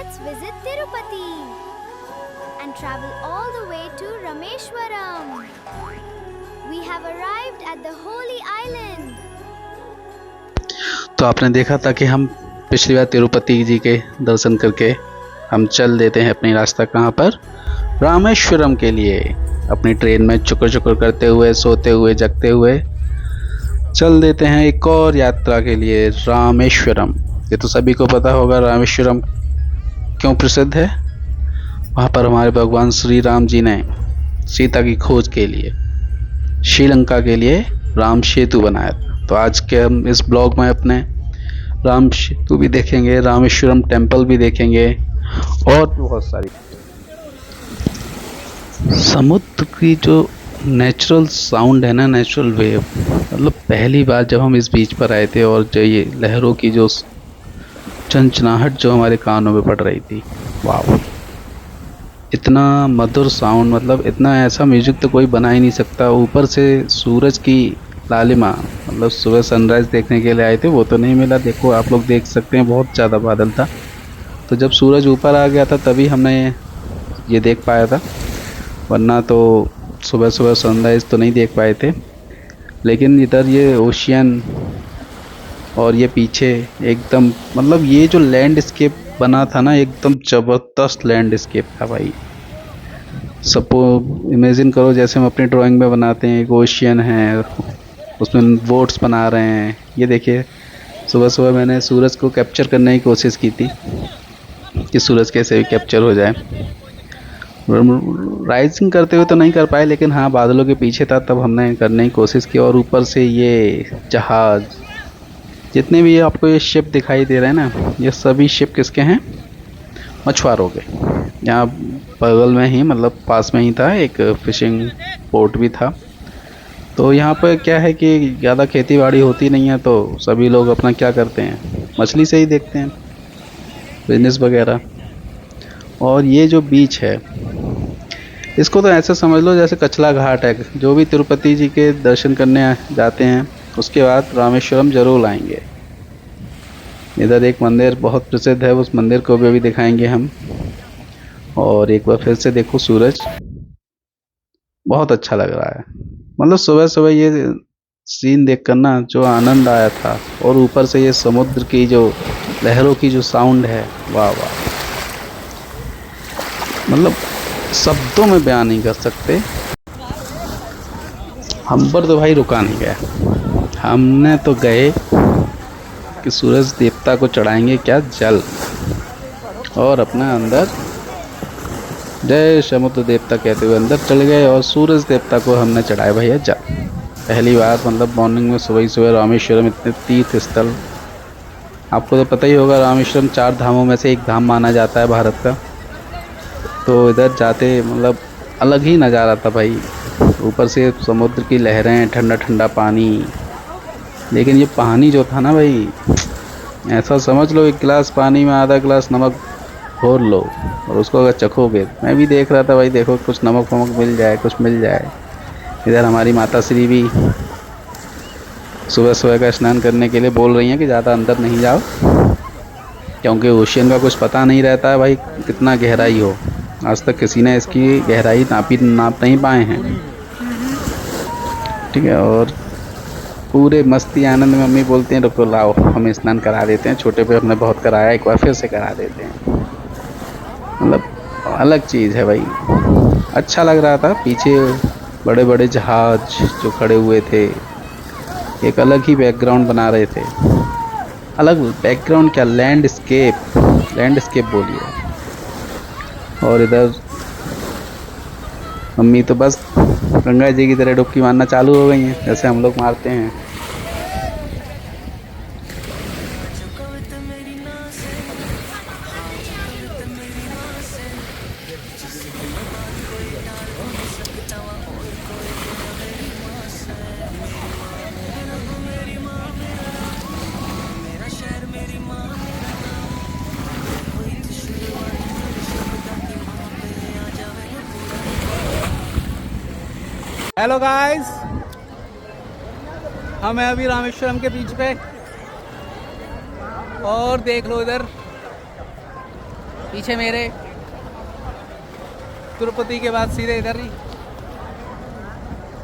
Let's visit Tirupati and travel all the way to Rameshwaram. We have arrived at the Holy Island. तो आपने देखा था कि हम पिछली बार तिरुपति जी के दर्शन करके हम चल देते हैं अपनी रास्ता कहाँ पर, रामेश्वरम के लिए। अपनी ट्रेन में चुकर चुकर करते हुए, सोते हुए, जगते हुए चल देते हैं एक और यात्रा के लिए, रामेश्वरम। ये तो सभी को पता होगा रामेश्वरम क्यों प्रसिद्ध है। वहाँ पर हमारे भगवान श्री राम जी ने सीता की खोज के लिए श्रीलंका के लिए राम सेतु बनाया था। तो आज के हम इस ब्लॉग में अपने राम सेतु भी देखेंगे, रामेश्वरम टेम्पल भी देखेंगे और बहुत सारी समुद्र की जो नेचुरल साउंड है ना, नेचुरल वेव, मतलब पहली बार जब हम इस बीच पर आए थे और जो ये लहरों की जो चंचनाहट जो हमारे कानों में पड़ रही थी, वाह, इतना मधुर साउंड, मतलब इतना ऐसा म्यूजिक तो कोई बना ही नहीं सकता। ऊपर से सूरज की लालिमा, मतलब सुबह सनराइज देखने के लिए आए थे, वो तो नहीं मिला। देखो आप लोग देख सकते हैं, बहुत ज़्यादा बादल था। तो जब सूरज ऊपर आ गया था तभी हमने ये देख पाया था, वरना तो सुबह सुबह सनराइज तो नहीं देख पाए थे। लेकिन इधर ये ओशियन और ये पीछे एकदम, मतलब ये जो लैंडस्केप बना था ना, एकदम ज़बरदस्त लैंडस्केप था भाई। सपो इमेजिन करो जैसे हम अपनी ड्राइंग में बनाते हैं, एक ओशियन है, उसमें बोट्स बना रहे हैं। ये देखिए, सुबह सुबह मैंने सूरज को कैप्चर करने की कोशिश की थी कि सूरज कैसे भी कैप्चर हो जाए। राइजिंग करते हुए तो नहीं कर पाए, लेकिन हाँ बादलों के पीछे था तब हमने करने की कोशिश की। और ऊपर से ये जहाज़, जितने भी आपको ये शिप दिखाई दे रहे हैं ना, ये सभी शिप किसके हैं? मछुआरों के। यहाँ बगल में ही, मतलब पास में ही था, एक फिशिंग पोर्ट भी था। तो यहाँ पर क्या है कि ज़्यादा खेती बाड़ी होती नहीं है, तो सभी लोग अपना क्या करते हैं, मछली से ही देखते हैं, बिजनेस वगैरह। और ये जो बीच है, इसको तो ऐसे समझ लो जैसे कचला घाट है। जो भी तिरुपति जी के दर्शन करने जाते हैं उसके बाद रामेश्वरम जरूर आएंगे। इधर एक मंदिर बहुत प्रसिद्ध है, उस मंदिर को भी दिखाएंगे हम। और एक बार फिर से देखो सूरज, बहुत अच्छा लग रहा है। मतलब सुबह सुबह ये सीन देखकर ना जो आनंद आया था, और ऊपर से ये समुद्र की जो लहरों की जो साउंड है, वाह वाह, मतलब शब्दों में बयान नहीं कर सकते। हम पर तो भाई रुका नहीं गया, हमने तो गए कि सूरज देवता को चढ़ाएंगे क्या, जल, और अपना अंदर जय समुद्र देवता कहते हुए अंदर चले गए। और सूरज देवता को हमने चढ़ाया भैया जल। पहली बार, मतलब मॉर्निंग में सुबह ही सुबह रामेश्वरम, इतने तीर्थ स्थल, आपको तो पता ही होगा रामेश्वरम 4 धामों में से एक धाम माना जाता है भारत का। तो इधर जाते मतलब अलग ही नज़ारा था भाई। ऊपर से समुद्र की लहरें, ठंडा ठंडा पानी। लेकिन ये पानी जो था ना भाई, ऐसा समझ लो एक गिलास पानी में आधा गिलास नमक घोर लो और उसको अगर चखोगे, मैं भी देख रहा था भाई, देखो कुछ नमक वमक मिल जाए, कुछ मिल जाए। इधर हमारी माता श्री भी सुबह सुबह का स्नान करने के लिए बोल रही हैं कि ज़्यादा अंदर नहीं जाओ, क्योंकि ओशियन का कुछ पता नहीं रहता है भाई कितना गहराई हो। आज तक किसी ने इसकी गहराई नाप नहीं पाए हैं, ठीक है। और पूरे मस्ती आनंद में मम्मी बोलती हैं रुको लाओ हम स्नान करा देते हैं, छोटे पे हमने बहुत कराया, एक बार फिर से करा देते हैं। मतलब अलग चीज़ है भाई, अच्छा लग रहा था। पीछे बड़े बड़े जहाज जो खड़े हुए थे, एक अलग ही बैकग्राउंड बना रहे थे। अलग बैकग्राउंड क्या, लैंडस्केप बोलिए। और इधर मम्मी तो बस गंगा जी की तरह डुबकी मारना चालू हो गई हैं, जैसे हम लोग मारते हैं। हेलो गाइस, हम हैं अभी रामेश्वरम के बीच पे, और देख लो इधर पीछे मेरे तिरुपति के बाद सीधे इधर ही।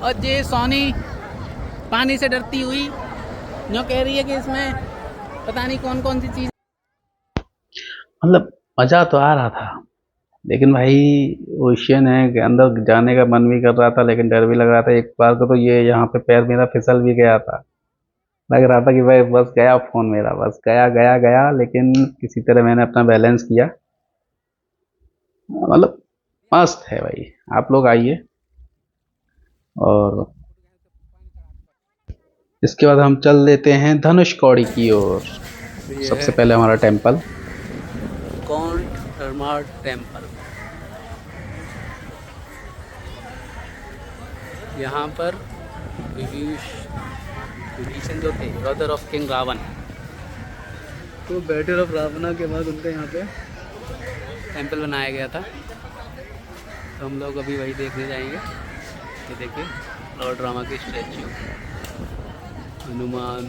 और ये सोनी पानी से डरती हुई जो कह रही है कि इसमें पता नहीं कौन कौन सी चीज। मतलब मज़ा तो आ रहा था, लेकिन भाई ओशियन है कि अंदर जाने का मन भी कर रहा था, लेकिन डर भी लग रहा था। एक बार को तो ये यहाँ पे पैर मेरा फिसल भी गया था। लग रहा था कि भाई बस गया फोन मेरा, बस गया गया गया, लेकिन किसी तरह मैंने अपना बैलेंस किया। मतलब मस्त है भाई, आप लोग आइए। और इसके बाद हम चल देते हैं धनुषकौड़ी की ओर। सबसे पहले हमारा टेम्पल कोंडमार टेम्पल। यहाँ पर विभीषण जो थे, ब्रदर ऑफ किंग रावण, तो बैटल ऑफ रावणा के बाद उनका यहाँ पे टेम्पल बनाया गया था। तो हम लोग अभी वही देखने जाएंगे। ये देखिए लॉर्ड रामा की स्टैच्यू, हनुमान।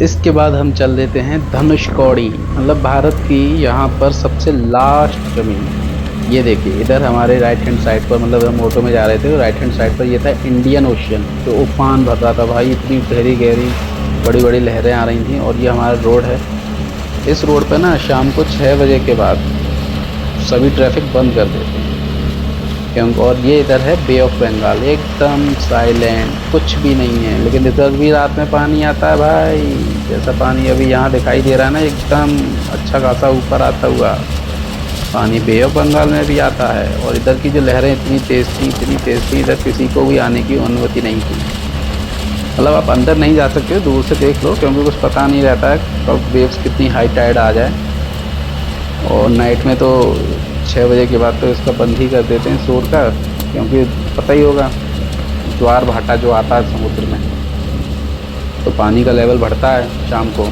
इसके बाद हम चल देते हैं धनुषकौड़ी, मतलब भारत की यहाँ पर सबसे लास्ट जमीन। ये देखिए इधर हमारे राइट हैंड साइड पर, मतलब हम ऑटो में जा रहे थे तो राइट हैंड साइड पर ये था इंडियन ओशियन, जो उफान भर रहा था भाई। इतनी गहरी गहरी बड़ी बड़ी लहरें आ रही थी। और ये हमारा रोड है। इस रोड पर ना शाम को 6 बजे के बाद सभी ट्रैफिक बंद कर देते हैं, क्योंकि और ये इधर है बे ऑफ बंगाल, एकदम साइलेंट, कुछ भी नहीं है। लेकिन इधर भी रात में पानी आता है भाई, जैसा पानी अभी यहाँ दिखाई दे रहा है ना, एकदम अच्छा खासा ऊपर आता हुआ पानी बे ऑफ बंगाल में भी आता है। और इधर की जो लहरें इतनी तेज़ थी, इधर किसी को भी आने की अनुमति नहीं थी। मतलब आप अंदर नहीं जा सकते, दूर से देख लो, क्योंकि कुछ पता नहीं रहता है कब वेव्स कितनी हाई टाइड आ जाए। और नाइट में तो 6 बजे के बाद तो इसका बंद ही कर देते हैं शोर का, क्योंकि पता ही होगा ज्वार भाटा जो आता है समुद्र में, तो पानी का लेवल बढ़ता है शाम को,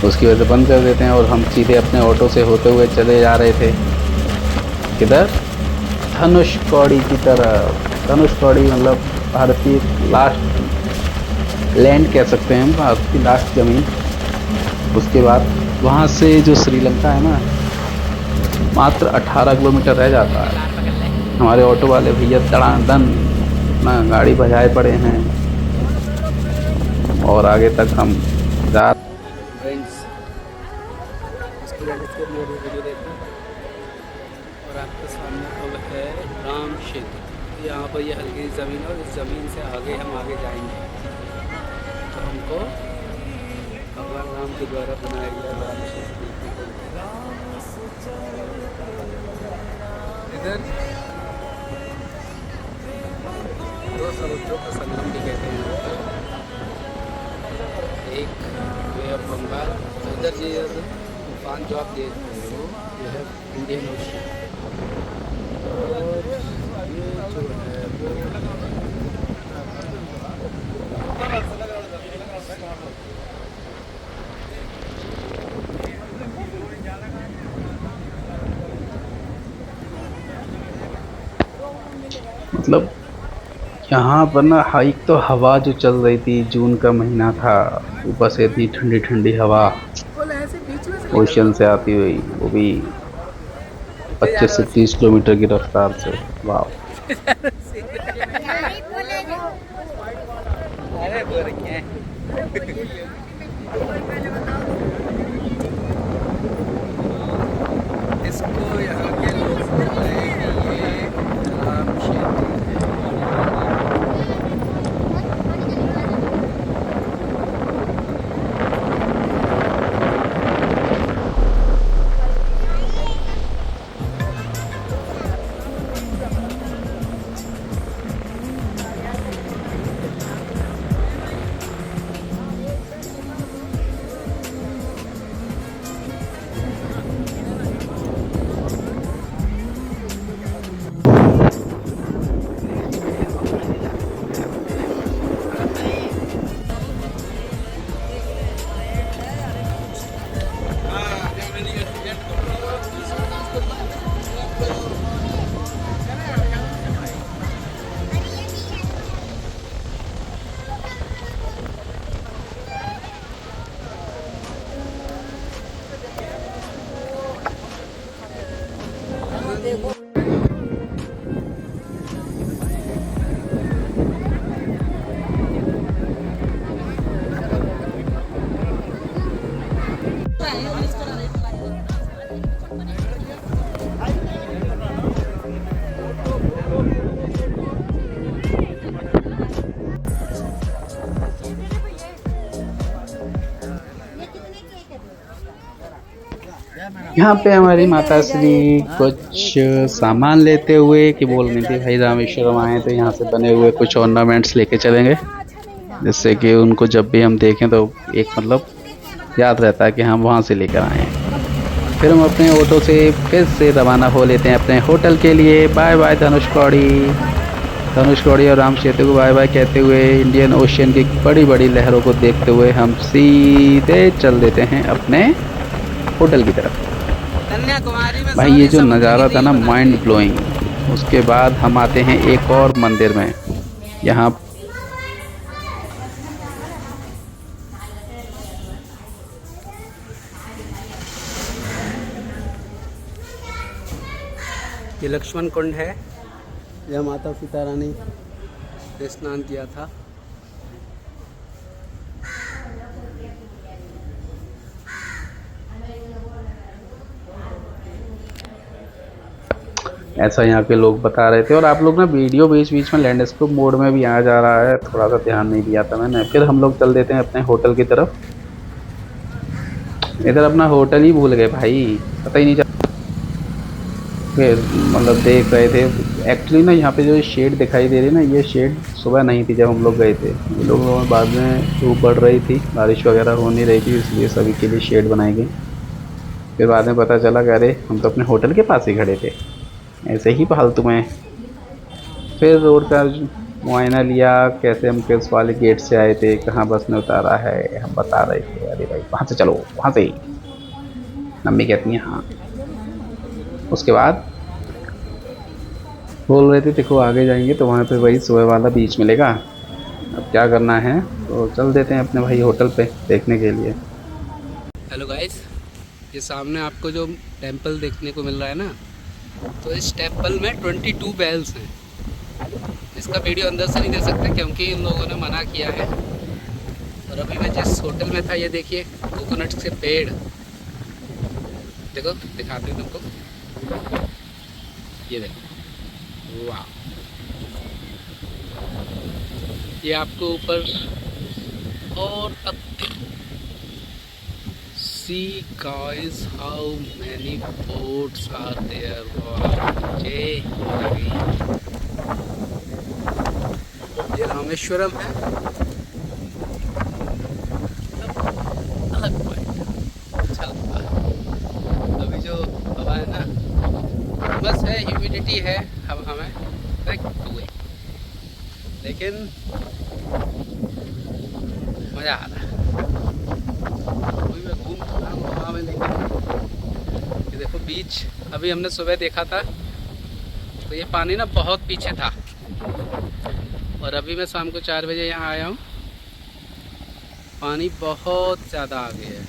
तो उसकी वजह से बंद कर देते हैं। और हम सीधे अपने ऑटो से होते हुए चले जा रहे थे किधर, धनुषकौड़ी की तरफ। धनुषकौड़ी मतलब भारत की लास्ट लैंड कह सकते हैं हम, भारत की लास्ट ज़मीन। उसके बाद वहाँ से जो श्रीलंका है ना, मात्र 18 किलोमीटर रह जाता है। हमारे ऑटो वाले भैया दड़ादन ना गाड़ी भजाए पड़े हैं और आगे तक हम जा। फ्रेंड्स, इसको वीडियो देखना। और आपके सामने अब है राम क्षेत्र। यहाँ पर ये हल्की ज़मीन है और इस ज़मीन से आगे हम आगे जाएंगे तो हमको भगवान राम के द्वारा बनाया गया राम क्षेत्र देखने को मिलेगा। इधर दो समुद्रों का संगम भी कहते हैं, एक वे ऑफ बंगाल, इधर ये तूफान जो आप देख रहे हो ये है इंडियन ओशियन। और ये जो है मतलब यहाँ पर ना हाइक तो हवा जो चल रही थी, जून का महीना था, ऊपर से इतनी ठंडी ठंडी हवा ओशियन से आती हुई, वो भी 25 से 30 किलोमीटर की रफ्तार से। वाह, इसको यहाँ के लोग बोलते हैं कि ये राम क्षेत्र यहाँ पे हमारी माता श्री कुछ सामान लेते हुए कि बोल रही थी भाई रामेश्वरम आए तो यहाँ से बने हुए कुछ ऑर्नामेंट्स लेके चलेंगे, जिससे कि उनको जब भी हम देखें तो एक मतलब याद रहता है कि हम वहाँ से लेकर आए हैं। फिर हम अपने ऑटो से फिर से रवाना हो लेते हैं अपने होटल के लिए। बाय बाय धनुषकौड़ी और राम सेतु को बाय बाय कहते हुए इंडियन ओशियन की बड़ी बड़ी लहरों को देखते हुए हम सीधे चल देते हैं अपने होटल की तरफ। कन्याकुमारी में भाई ये जो नज़ारा था ना माइंड ब्लोइंग। उसके बाद हम आते हैं एक और मंदिर में। यहाँ ये लक्ष्मण कुंड है, जहाँ माता सीता रानी ने स्नान किया था। ऐसा यहाँ के लोग बता रहे थे। और आप लोग ना वीडियो बीच बीच में लैंडस्केप मोड में भी आ जा रहा है, थोड़ा सा ध्यान नहीं दिया था मैंने। फिर हम लोग चल देते हैं अपने होटल की तरफ। इधर अपना होटल ही भूल गए भाई, पता ही नहीं चला। फिर मतलब देख रहे थे एक्चुअली ना यहाँ पे जो शेड दिखाई दे रही है ना, ये शेड सुबह नहीं थी जब हम लोग गए थे। ये लोग बाद में धूप बढ़ रही थी, बारिश वगैरह हो नहीं रही थी, इसलिए सभी के लिए शेड बनाई गई। फिर बाद में पता चला कि अरे हम तो अपने होटल के पास ही खड़े थे, ऐसे ही फालतू में। फिर रोड का मुआयना लिया, कैसे हम किस वाले गेट से आए थे, कहाँ बस ने उतारा है, हम बता रहे थे अरे भाई वहाँ से चलो, वहाँ से ही। मम्मी कहती हैं हाँ। उसके बाद बोल रहे थे देखो आगे जाएंगे तो वहाँ पे वही सुबह वाला बीच मिलेगा। अब क्या करना है तो चल देते हैं अपने भाई होटल पे देखने के लिए। हेलो गाइस, ये सामने आपको जो टेंपल देखने को मिल रहा है ना, तो इस टेंपल में 22 बेल्स हैं। इसका वीडियो अंदर से नहीं दे सकते क्योंकि इन लोगों ने मना किया है। और अभी मैं जिस होटल में था, ये देखिए कोकोनट के पेड़, देखो दिखाते हैं तुमको, ये देखो, वाह। ये आपको ऊपर और See guys, how many boats are there? Wow, ये रामेश्वरम है, अलग पॉइंट, अच्छा लगता है। अभी जो हवा है ना, बस है, ह्यूमिडिटी है, हवा में हुए, लेकिन मज़ा आ रहा है। ये देखो बीच, अभी हमने सुबह देखा था तो ये पानी ना बहुत पीछे था, और अभी मैं शाम को 4 बजे यहाँ आया हूँ, पानी बहुत ज़्यादा आ गया है।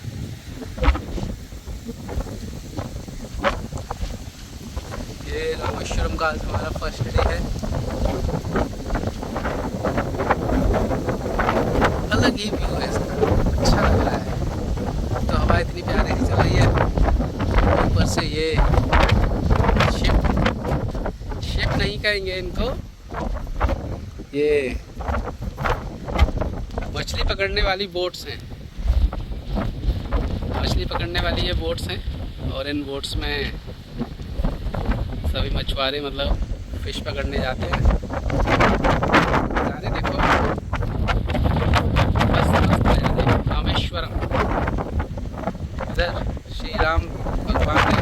ये रामेश्वरम का आज हमारा फर्स्ट डे है। अलग ही व्यू है इसका, अच्छा लग रहा है। तो हवा इतनी प्यारी सी चल रही है, ऊपर से ये शिप नहीं कहेंगे इनको, ये मछली पकड़ने वाली बोट्स हैं। मछली पकड़ने वाली ये बोट्स हैं, और इन बोट्स में सभी मछुआरे मतलब फिश पकड़ने जाते हैं। सारे देखो रामेश्वरम, इधर श्री राम भगवान ने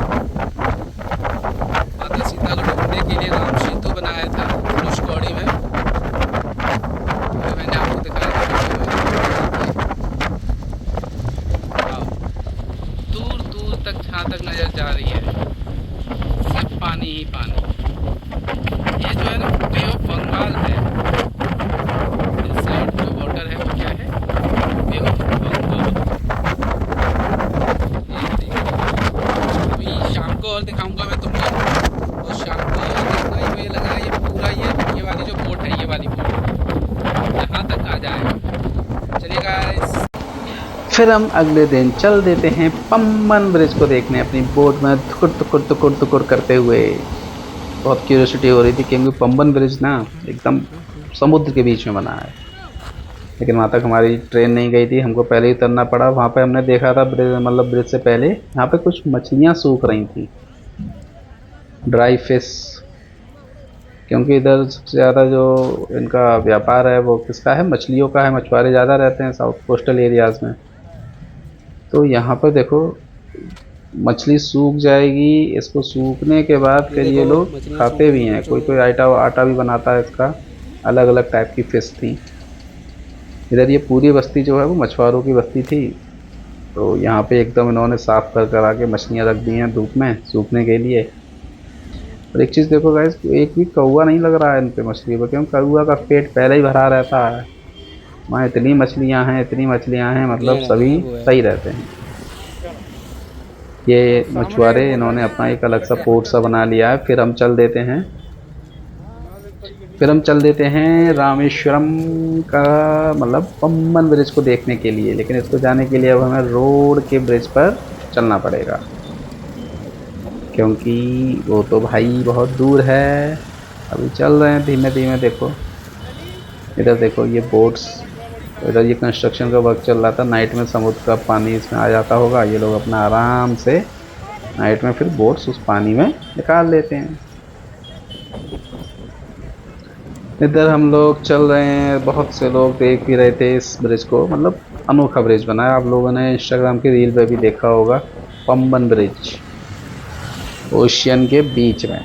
माता सीता को ढूंढने के लिए राम सेतु बनाया था धनुषकौड़ी में, मैंने आपको दिखाया था। दूर दूर तक जहाँ तक नजर जा रही है सिर्फ पानी ही पानी। ये जो है ना बे ऑफ बंगाल है, इस साइड जो वाटर है वो क्या है, बे ऑफ बंगाल। अभी शाम को और दिखाऊंगा मैं तुमको, और शाम को देखना ही मुझे लगा ये पूरा ये वाली जो बोट है, ये वाली बोट यहाँ तक आ जाएगा। चलिए गाइस, फिर हम अगले दिन चल देते हैं पंबन ब्रिज को देखने अपनी बोट में टुकुर टुकुर करते हुए। बहुत क्यूरियोसिटी हो रही थी क्योंकि पंबन ब्रिज ना एकदम समुद्र के बीच में बना है। लेकिन वहाँ तक हमारी ट्रेन नहीं गई थी, हमको पहले ही उतरना पड़ा। वहाँ पे हमने देखा था ब्रिज, मतलब ब्रिज से पहले यहाँ पे कुछ मछलियाँ सूख रही थी, ड्राई फिश। क्योंकि इधर सबसे ज़्यादा जो इनका व्यापार है वो किसका है, मछलियों का है। मछुआरे ज़्यादा रहते हैं साउथ कोस्टल एरियाज़ में। तो यहाँ पर देखो मछली सूख जाएगी, इसको सूखने के बाद ये फिर देखो ये लोग मछलियाँ सूख खाते भी रही हैं हैं। जो। कोई कोई आटा आटा भी बनाता है इसका। अलग अलग टाइप की फिश थी इधर। ये पूरी बस्ती जो है वो मछुआरों की बस्ती थी। तो यहाँ पे एकदम इन्होंने साफ कर कर आके मछलियाँ रख दी हैं धूप में सूखने के लिए। और एक चीज़ देखो गाइस, एक भी कौवा नहीं लग रहा है इन पे मछली पर, क्योंकि कौवा का पेट पहले ही भरा रहता है। वहाँ इतनी मछलियाँ हैं, इतनी मछलियाँ हैं, मतलब गैंड सभी है वो है। सही रहते हैं। ये मछुआरे इन्होंने अपना एक अलग सा पोर्ट सा बना लिया है। फिर हम चल देते हैं रामेश्वरम का, मतलब पम्बन ब्रिज को देखने के लिए। लेकिन इसको जाने के लिए अब हमें रोड के ब्रिज पर चलना पड़ेगा, क्योंकि वो तो भाई बहुत दूर है। अभी चल रहे हैं धीमे धीमे। देखो इधर देखो ये बोट्स, इधर ये कंस्ट्रक्शन का वर्क चल रहा था। नाइट में समुद्र का पानी इसमें आ जाता होगा, ये लोग अपना आराम से नाइट में फिर बोट्स उस पानी में निकाल लेते हैं। इधर हम लोग चल रहे हैं, बहुत से लोग देख भी रहे थे इस ब्रिज को। मतलब अनोखा ब्रिज बनाया, आप लोगों ने इंस्टाग्राम की रील पे भी देखा होगा। पम्बन ब्रिज ओशियन के बीच में,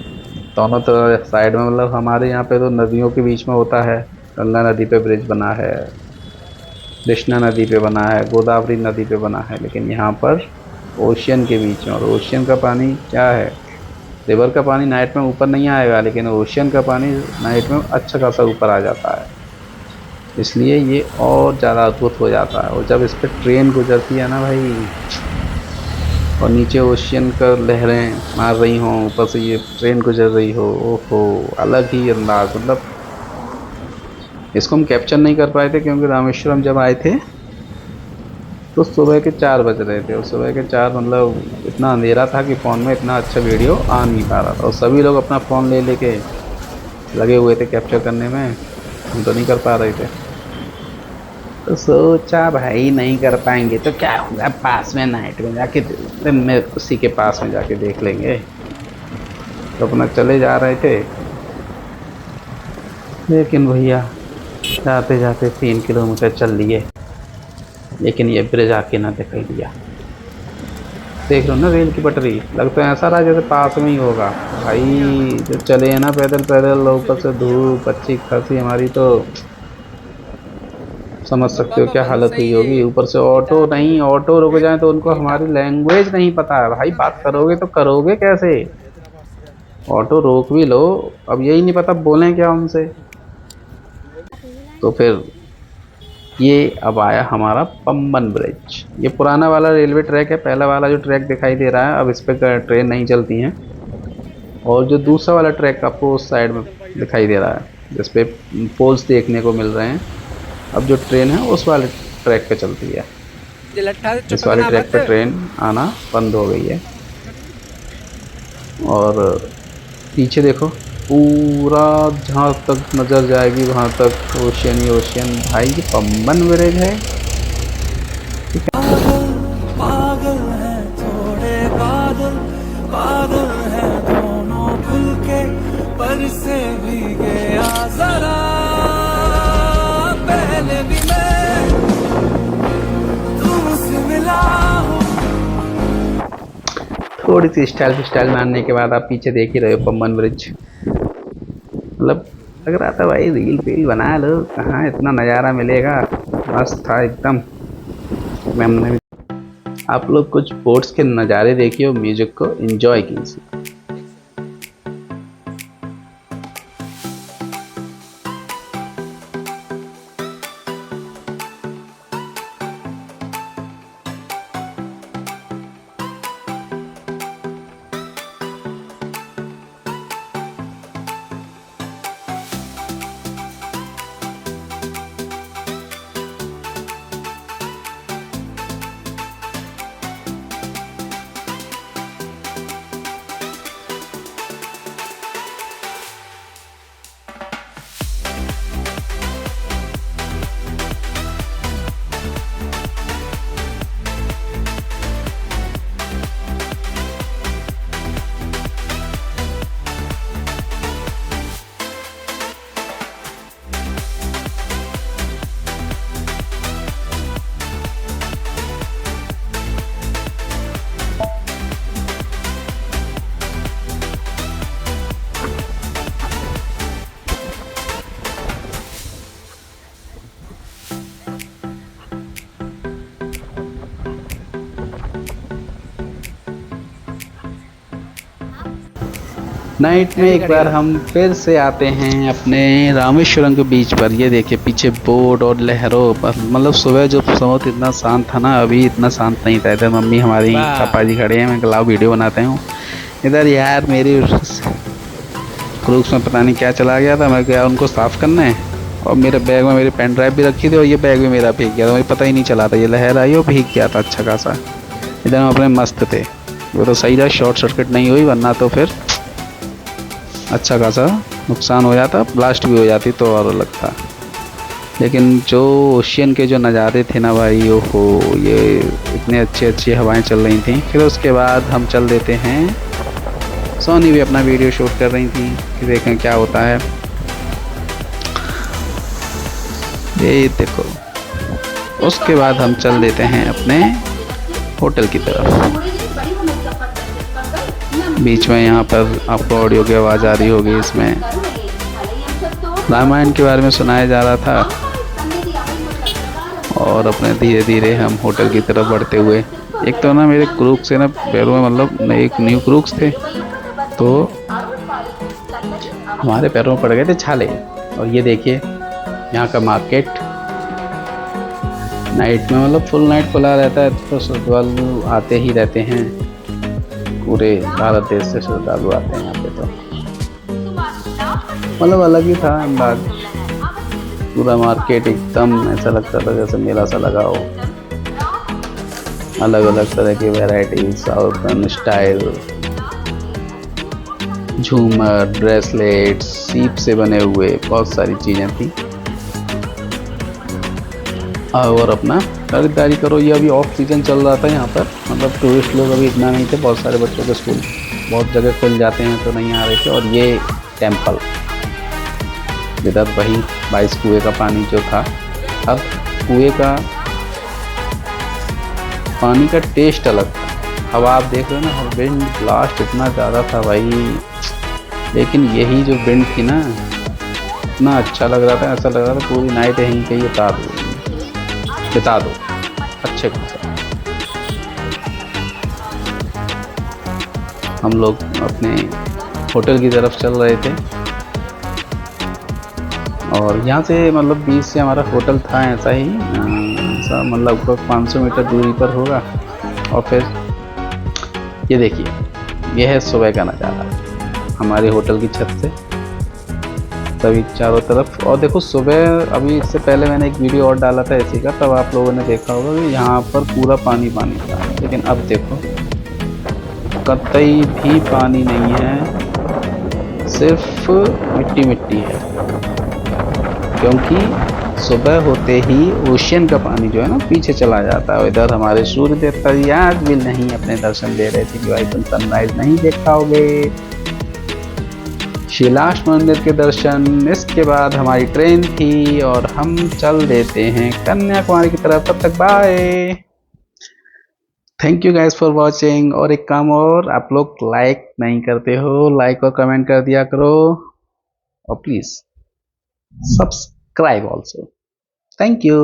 दोनों तरफ साइड में। मतलब हमारे यहाँ पे तो नदियों के बीच में होता है। गंगा नदी पे ब्रिज बना है, कृष्णा नदी पे बना है, गोदावरी नदी पे बना है, लेकिन यहाँ पर ओशियन के बीच में। और ओशियन का पानी क्या है, रिवर का पानी नाइट में ऊपर नहीं आएगा, लेकिन ओशियन का पानी नाइट में अच्छा खासा ऊपर आ जाता है। इसलिए ये और ज़्यादा अद्भुत हो जाता है। और जब इस पर ट्रेन गुजरती है ना भाई, और नीचे ओशियन का लहरें मार रही हों, ऊपर से ये ट्रेन गुजर रही हो, ओहो अलग ही अंदाज। मतलब इसको हम कैप्चर नहीं कर पाए थे, क्योंकि रामेश्वरम जब आए थे तो सुबह के 4 बज रहे थे। और सुबह के 4 मतलब इतना अंधेरा था कि फ़ोन में इतना अच्छा वीडियो आ नहीं पा रहा था। और सभी लोग अपना फ़ोन ले लेके लगे हुए थे कैप्चर करने में, हम तो नहीं कर पा रहे थे। तो सोचा भाई नहीं कर पाएंगे तो क्या होगा, पास में नाइट में जाके दिन में उसी के पास में जाके देख लेंगे। तो अपना चले जा रहे थे, लेकिन भैया जाते जाते 3 किलोमीटर चल लिए, लेकिन ये ब्रिज आके ना दिखाई दिया। देख लो ना रेल की पटरी, लगता है ऐसा रहा जैसे पास में ही होगा। भाई जो चले हैं ना पैदल पैदल, ऊपर से धूप अच्छी खासी हमारी, तो समझ सकते हो क्या हालत हुई होगी। ऊपर से ऑटो नहीं, ऑटो रुक जाए तो उनको हमारी लैंग्वेज नहीं पता है। भाई बात करोगे तो करोगे कैसे, ऑटो रोक भी लो, अब यही नहीं पता बोलें क्या उनसे। तो फिर ये अब आया हमारा पम्बन ब्रिज। ये पुराना वाला रेलवे ट्रैक है, पहला वाला जो ट्रैक दिखाई दे रहा है अब इस पर ट्रेन नहीं चलती हैं। और जो दूसरा वाला ट्रैक आपको उस साइड में दिखाई दे रहा है, जिस पे पोल्स देखने को मिल रहे हैं, अब जो ट्रेन है उस वाले ट्रैक पे चलती है। इस वाले ट्रैक पे ट्रेन आना बंद हो गई है। और पीछे देखो पूरा जहाँ तक नज़र जाएगी वहाँ तक ओशियन ही ओशियन। भाई ये पम्बन ब्रिज है। पागल है थोड़े बादल, बादल है दोनों खुल के, पर से भी गया जरा पहले भी मैं तुमसे मिला हूँ। थोड़ी सी स्टाइल मारने के बाद आप पीछे देख ही रहे हो पम्बन ब्रिज। मतलब लग रहा था भाई रील बना लो, कहाँ इतना नज़ारा मिलेगा। मस्त था एकदम। हमने आप लोग कुछ बोट्स के नज़ारे देखिए और म्यूजिक को एंजॉय कीजिए। नाइट में एक बार हम फिर से आते हैं अपने रामेश्वरम के बीच पर। ये देखिए पीछे बोट और लहरों पर, मतलब सुबह जो समुद्र इतना शांत था ना, अभी इतना शांत नहीं था। इधर मम्मी हमारी पापा जी खड़े हैं, मैं लाओ वीडियो बनाते हूँ। इधर यार मेरी क्रूक्स में पता नहीं क्या चला गया था, मैं गया उनको साफ करना है, और मेरे बैग में मेरी पेन ड्राइव भी रखी थी, और ये बैग भी मेरा भीग गया था, मुझे पता ही नहीं चला था। ये लहर आई और भीग गया था अच्छा खासा। इधर हम अपने मस्त थे, वो तो सही था, शॉर्ट सर्किट नहीं हुई, वरना तो फिर अच्छा खासा नुकसान हो जाता, ब्लास्ट भी हो जाती तो और अलग था। लेकिन जो ओशियन के जो नज़ारे थे ना भाई, ओहो, ये इतने अच्छी अच्छी हवाएं चल रही थी। फिर उसके बाद हम चल देते हैं, सोनी भी अपना वीडियो शूट कर रही थी कि देखें क्या होता है। ये देखो, उसके बाद हम चल देते हैं अपने होटल की तरफ। बीच में यहाँ पर आपको ऑडियो की आवाज़ आ रही होगी। इसमें रामायण के बारे में सुनाया जा रहा था, और अपने धीरे धीरे हम होटल की तरफ बढ़ते हुए, एक तो ना मेरे क्रूक्स से ना पैरों में, मतलब एक न्यू क्रूक्स थे तो हमारे पैरों में पड़ गए थे छाले। और ये देखिए यहाँ का मार्केट नाइट में, मतलब फुल नाइट खुला रहता है, तो श्रद्धालु आते ही रहते हैं, पूरे भारत देश से श्रद्धालु आते हैं यहाँ पे। तो मतलब अलग ही था अंदाज, पूरा मार्केट एकदम ऐसा लगता था जैसे मेला सा लगा हो। अलग अलग तरह की वैरायटी, साउथर्न स्टाइल, झूमर, ब्रेसलेट, सीप से बने हुए बहुत सारी चीज़ें थी। और अपना खरीदारी करो। ये अभी ऑफ सीजन चल रहा था यहाँ पर, मतलब टूरिस्ट लोग अभी इतना नहीं थे, बहुत सारे बच्चों के स्कूल बहुत जगह खुल जाते हैं तो नहीं आ रहे थे। और ये टेम्पल, इधर वही 22 कुएं का पानी जो था, अब कुएं का पानी का टेस्ट अलग था। हवा आप देख रहे हो ना, और विंड ब्लास्ट इतना ज़्यादा था भाई, लेकिन यही जो विंड थी ना, इतना अच्छा लग रहा था, ऐसा लग रहा था पूरी नाइट यहीं कहीं बिता दो अच्छे खासा। हम लोग अपने होटल की तरफ चल रहे थे, और यहाँ से मतलब 20 से हमारा होटल था, ऐसा ही ऐसा मतलब लगभग 500 मीटर दूरी पर होगा। और फिर ये देखिए, यह है सुबह का नज़ारा हमारे होटल की छत से, तभी चारों तरफ। और देखो सुबह, अभी इससे पहले मैंने एक वीडियो और डाला था ऐसी का, तब आप लोगों ने देखा होगा कि यहाँ पर पूरा पानी पानी था, लेकिन अब देखो कतई भी पानी नहीं है, सिर्फ मिट्टी मिट्टी है। क्योंकि सुबह होते ही ओशियन का पानी जो है ना पीछे चला जाता है। इधर हमारे सूर्य देवता जी आज भी नहीं अपने दर्शन दे रहे थे कि भाई तुम सनराइज नहीं देख पाओगे। शिलाश मंदिर के दर्शन, इसके बाद हमारी ट्रेन थी और हम चल देते हैं कन्याकुमारी की तरफ। तब तक bye, thank you guys for watching. और एक काम और, आप लोग लाइक नहीं करते हो, लाइक और कमेंट कर दिया करो, और please subscribe also. Thank you.